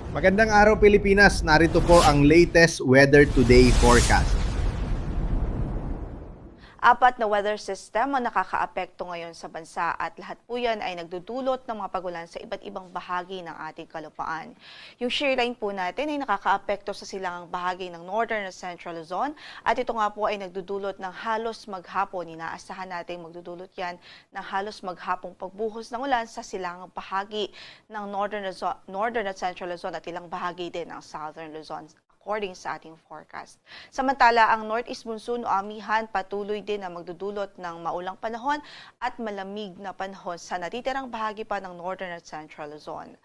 Magandang araw Pilipinas, narito po ang latest Weather Today forecast. Apat na weather system ang nakakaapekto ngayon sa bansa at lahat po yan ay nagdudulot ng mga pagulan sa iba't ibang bahagi ng ating kalupaan. Yung shear line po natin ay nakakaapekto sa silangang bahagi ng Northern at Central Luzon at ito nga po ay nagdudulot ng halos maghapon. Inaasahan natin magdudulot yan ng halos maghapong pagbuhos ng ulan sa silangang bahagi ng Northern at Central Luzon at ilang bahagi din ng Southern Luzon according sa ating forecast. Samantala, ang northeast monsoon o amihan patuloy din na magdudulot ng maulang panahon at malamig na panahon sa natitirang bahagi pa ng Northern at Central Luzon.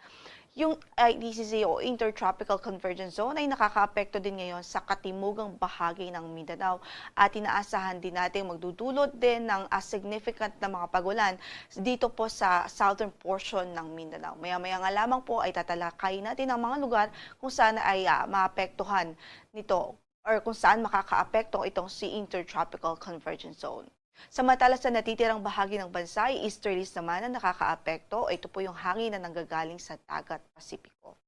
Yung IDCZ o Intertropical Convergence Zone ay nakakaapekto din ngayon sa katimugang bahagi ng Mindanao at inaasahan din natin magdudulot din ng significant na mga pagulan dito po sa southern portion ng Mindanao. Maya-maya nga lamang po ay tatalakay natin ang mga lugar kung saan ay maapektuhan nito or kung saan makakaapekto itong si Intertropical Convergence Zone. Samantala sa natitirang bahagi ng bansa ay easterlies naman na nakakaapekto. Ito po yung hangin na nanggagaling sa dagat Pasipiko.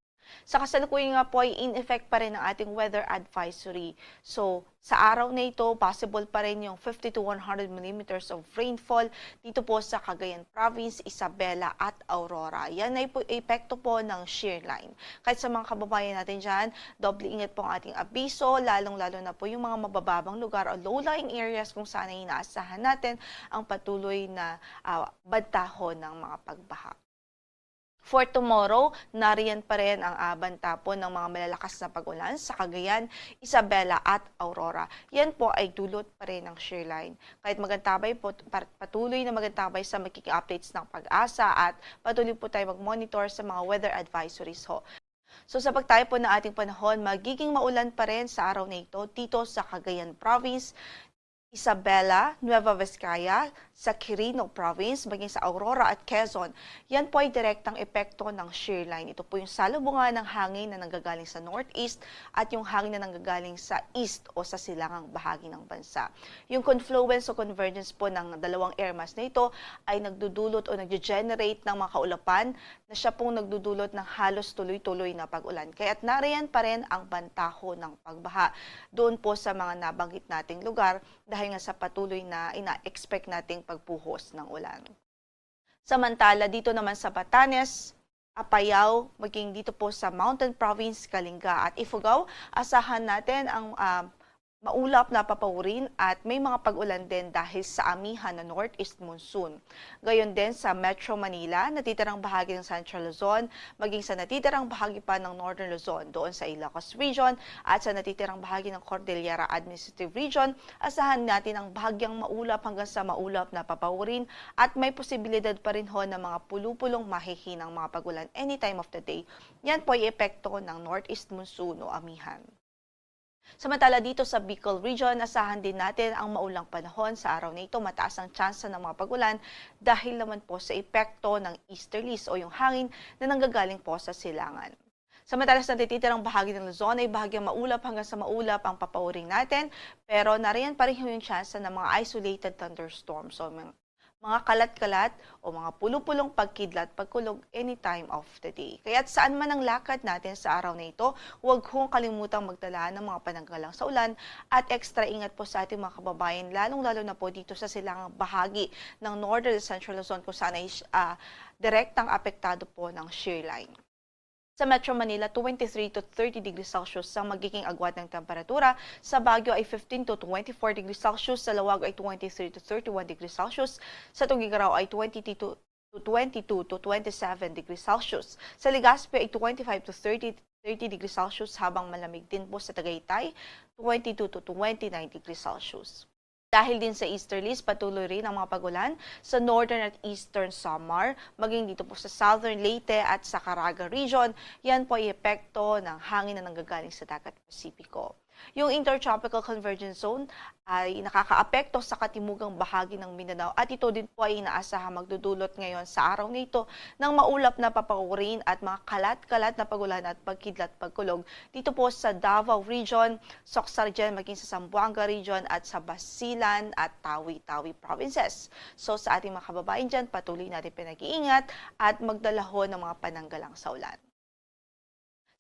Sa kasalukuyan nga po ay in effect pa rin ang ating weather advisory. So, sa araw na ito, possible pa rin yung 50 to 100 millimeters of rainfall dito po sa Cagayan Province, Isabela at Aurora. Yan ay po epekto po ng shear line. Kahit sa mga kababayan natin dyan, doble ingat po ang ating abiso, lalong-lalo na po yung mga mabababang lugar o low-lying areas kung saan ay inaasahan natin ang patuloy na bantahon ng mga pagbaha. For tomorrow, nariyan pa rin ang banta po ng mga malalakas na pag-ulan sa Cagayan, Isabela at Aurora. Yan po ay dulot pa rin ng shear line. Kahit magantabay po, patuloy na magantabay sa magiging updates ng pag-asa at patuloy po tayo mag-monitor sa mga weather advisories ho. So sa pagtayo po ng ating panahon, magiging maulan pa rin sa araw na ito dito sa Cagayan Province, Isabela, Nueva Vizcaya, sa Quirino Province, maging sa Aurora at Quezon. Yan po ay direktang epekto ng shear line. Ito po yung salubungan ng hangin na nanggagaling sa northeast at yung hangin na nanggagaling sa east o sa silangang bahagi ng bansa. Yung confluence o convergence po ng dalawang air mass na ito ay nagdudulot o nag-generate ng mga kaulapan na siya pong nagdudulot ng halos tuloy-tuloy na pag-ulan. Kaya't nariyan pa rin ang bantaho ng pagbaha doon po sa mga nabanggit nating lugar dahil nga sa patuloy na ina-expect nating pagbuhos ng ulan. Samantala, dito naman sa Batanes, Apayao, maging dito po sa Mountain Province, Kalinga at Ifugao, asahan natin ang maulap na papawirin at may mga pag-ulan din dahil sa amihan na northeast monsoon. Gayon din sa Metro Manila, natitirang bahagi ng Central Luzon, maging sa natitirang bahagi pa ng Northern Luzon, doon sa Ilocos Region at sa natitirang bahagi ng Cordillera Administrative Region, asahan natin ang bahagyang maulap hanggang sa maulap na papawirin at may posibilidad pa rin ho ng mga pulupulong mahihinang mga pag-ulan anytime of the day. Yan po ay epekto ng northeast monsoon o amihan. Samantala dito sa Bicol Region, asahan din natin ang maulang panahon. Sa araw na ito, mataas ang tsansa ng mga pagulan dahil naman po sa epekto ng easterlies o yung hangin na nanggagaling po sa silangan. Samantala sa natitirang bahagi ng Luzon ay bahagyang maulap hanggang sa maulap ang papauring natin, pero nariyan pa rin yung tsansa ng mga isolated thunderstorms. So, mga kalat-kalat o mga pulupulong pagkidlat, pagkulog anytime of the day. Kaya't saan man ang lakad natin sa araw na ito, huwag kong kalimutang magtala ng mga pananggalang sa ulan at extra ingat po sa ating mga kababayan, lalong-lalo na po dito sa silangang bahagi ng Northern Central Luzon kung saan ay direktang apektado po ng shear line. Sa Metro Manila, 23 to 30 degrees Celsius ang magiging agwat ng temperatura. Sa Baguio ay 15 to 24 degrees Celsius. Sa Lawag ay 23 to 31 degrees Celsius. Sa Tugigaraw ay 22 to 27 degrees Celsius. Sa Legazpi ay 25 to 30 degrees Celsius habang malamig din po sa Tagaytay, 22 to 29 degrees Celsius. Dahil din sa easterlies, patuloy rin ang mga pagulan sa northern at eastern Samar, maging dito po sa southern Leyte at sa Caraga region. Yan po ay epekto ng hangin na nanggagaling sa dagat Pasipiko. Yung Intertropical Convergence Zone ay nakakaapekto sa katimugang bahagi ng Mindanao at ito din po ay inaasahang magdudulot ngayon sa araw na ito ng maulap na papawirin at mga kalat-kalat na pagulan at pagkidlat pagkulog dito po sa Davao Region, Soxargen, maging sa Zamboanga Region at sa Basilan at Tawi-Tawi Provinces. So sa ating mga kababayan dyan, patuloy natin pinag-iingat at magdala ho ng mga pananggalang sa ulan.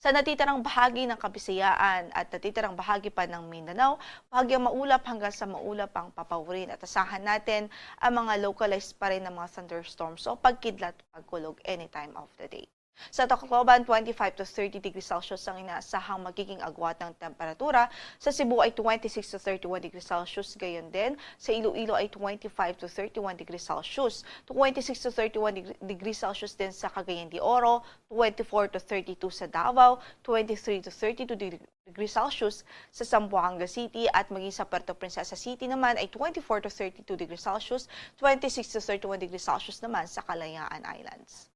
Sa natitirang bahagi ng Kabisayaan at natitirang bahagi pa ng Mindanao, bahagyang maulap hanggang sa maulap ang papawirin at asahan natin ang mga localized pa rin ng mga thunderstorms o pagkidlat at pagkulog anytime of the day. Sa Tacloban, 25 to 30 degrees Celsius ang inaasahang magiging agwat ng temperatura. Sa Cebu ay 26 to 31 degrees Celsius. Gayon din, sa Iloilo ay 25 to 31 degrees Celsius. 26 to 31 degrees Celsius din sa Cagayan de Oro, 24 to 32 sa Davao, 23 to 32 degrees Celsius sa Zamboanga City at maging sa Puerto Princesa City naman ay 24 to 32 degrees Celsius, 26 to 31 degrees Celsius naman sa Kalayaan Islands.